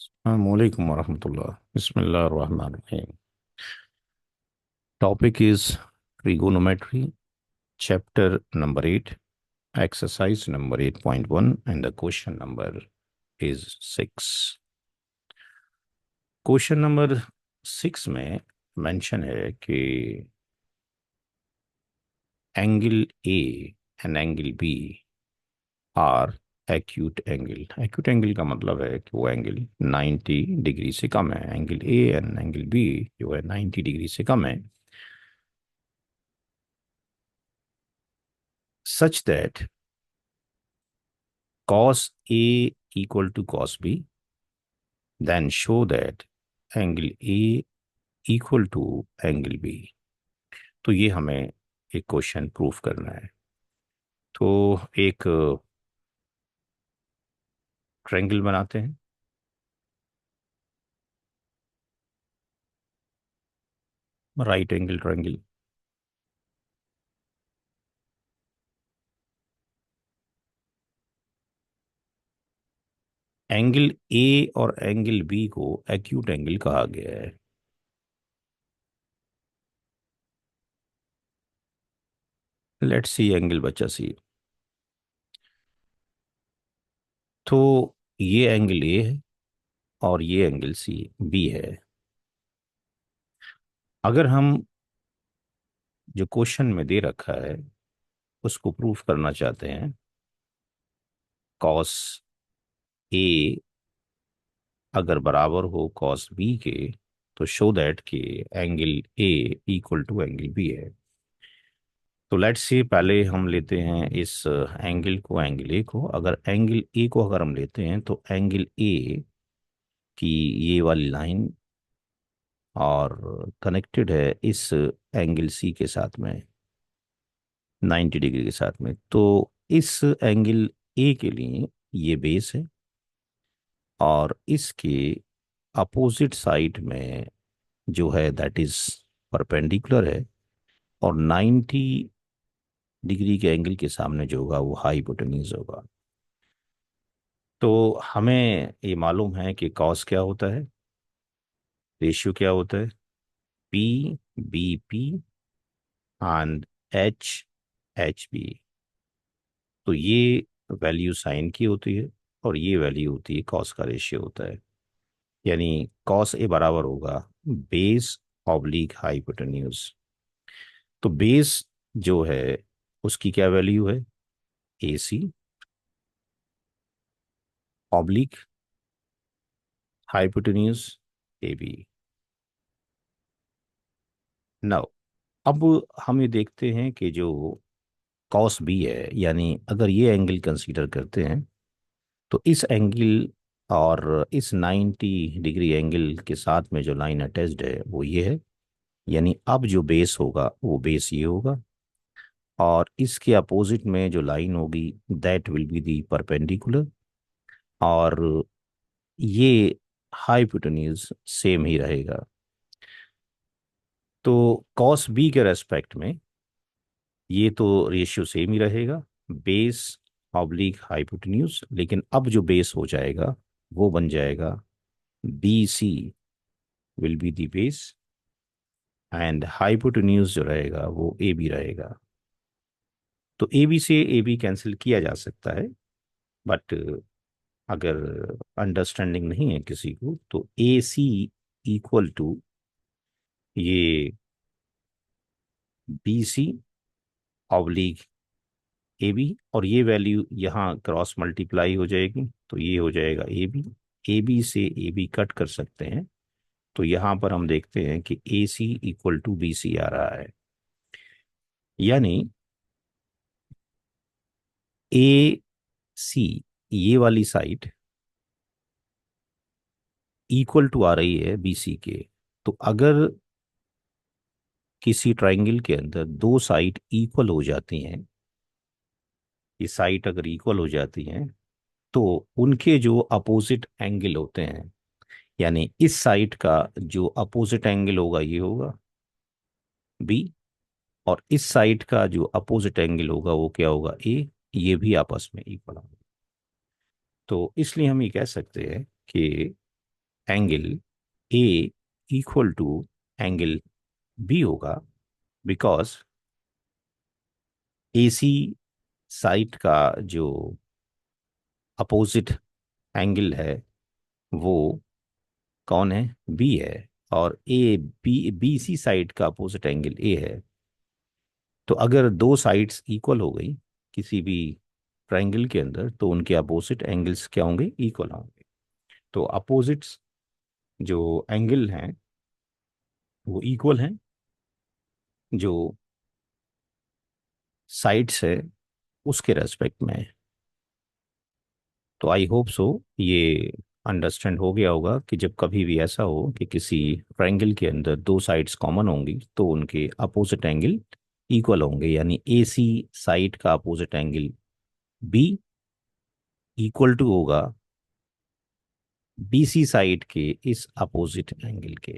Assalamualaikum warahmatullah. Bismillahirrahmanirrahim. Topic is trigonometry, chapter number 8, exercise number 8.1, and the question number is 6. Question number 6 में mention है कि angle A and angle B are acute angle. Acute angle का मतलब है कि वो angle 90 degree से कम है। Angle A and angle B जो है 90 डिग्री से कम है, such that cos A equal to cos B, then show that angle A equal to angle B। तो ये हमें एक क्वेश्चन प्रूफ करना है। तो एक ट्रायंगल बनाते हैं। Right angle triangle. Angle A और एंगल बी को एक्यूट एंगल कहा गया है। लेट्स सी एंगल बचा सी। तो ये एंगल ए है और ये एंगल सी बी है। अगर हम जो क्वेश्चन में दे रखा है उसको प्रूफ करना चाहते हैं, कॉस ए अगर बराबर हो कॉस बी के, तो शो दैट कि angle A equal to angle B है। तो लेट्स से पहले हम लेते हैं इस एंगल को, एंगल ए को। अगर एंगल ए को अगर हम लेते हैं तो एंगल ए की ये वाली लाइन और कनेक्टेड है इस एंगल सी के साथ में, 90 डिग्री के साथ में। तो इस एंगल ए के लिए ये बेस है और इसके अपोजिट साइड में जो है दैट इज परपेंडिकुलर है, और 90 डिग्री के एंगल के सामने जो होगा वो हाइपोटेन्यूज होगा। तो हमें ये मालूम है कि कॉस क्या होता है, रेशियो क्या होता है, P B P and H H B. तो ये वैल्यू साइन की होती है और ये वैल्यू होती है कॉस का रेशियो होता है। यानी कॉस ए बराबर होगा बेस ऑब्लिक हाइपोटेन्यूज। तो बेस जो है उसकी क्या वैल्यू है, A C oblique hypotenuse A B. Now अब हम ये देखते हैं कि जो कॉस बी है, यानी अगर ये एंगल कंसीडर करते हैं तो इस एंगल और इस 90 डिग्री एंगल के साथ में जो लाइन अटैच्ड है वो ये है। यानी अब जो बेस होगा वो बेस ये होगा, और इसके अपोजिट में जो लाइन होगी that will be the perpendicular, और ये हाइपोटेन्यूज सेम ही रहेगा। तो कॉस बी के रेस्पेक्ट में ये तो रेशियो सेम ही रहेगा, बेस ऑब्लिक हाइपोटेन्यूज। लेकिन अब जो बेस हो जाएगा वो बन जाएगा B C will be the base, and hypotenuse जो रहेगा वो ए बी रहेगा। तो ए बी से ए बी कैंसिल किया जा सकता है, बट अगर अंडरस्टैंडिंग नहीं है किसी को तो ए सी इक्वल टू ये B C oblique A B, और ये वैल्यू यहाँ क्रॉस मल्टीप्लाई हो जाएगी तो ये हो जाएगा ए बी से ए बी कट कर सकते हैं। तो यहाँ पर हम देखते हैं कि ए C equal to B C आ रहा है। यानी ए सी ये वाली साइड इक्वल टू आ रही है बी सी के। तो अगर किसी ट्राइंगल के अंदर दो साइड इक्वल हो जाती हैं, ये साइड अगर इक्वल हो जाती हैं तो उनके जो अपोजिट एंगल होते हैं, यानी इस साइड का जो अपोजिट एंगल होगा ये होगा बी, और इस साइड का जो अपोजिट एंगल होगा वो क्या होगा ए। ये भी आपस में इक्वल होगा। तो इसलिए हम ये कह सकते हैं कि angle A equal to angle B होगा, बिकॉज एसी साइड का जो अपोजिट एंगल है वो कौन है, बी है। और A B B C side का अपोजिट एंगल ए है। तो अगर दो साइड्स इक्वल हो गई किसी भी ट्रायंगल के अंदर, तो उनके अपोजिट एंगल्स क्या होंगे, इक्वल होंगे। तो अपोजिट्स जो एंगल हैं वो इक्वल हैं, जो साइड्स है उसके रेस्पेक्ट में है। तो आई होप सो ये अंडरस्टैंड हो गया होगा कि जब कभी भी ऐसा हो कि किसी ट्रायंगल के अंदर दो साइड्स कॉमन होंगी तो उनके अपोजिट एंगल इक्वल होंगे, यानी ए सी साइड का opposite angle B equal to होगा बी सी साइड के इस अपोजिट एंगल के।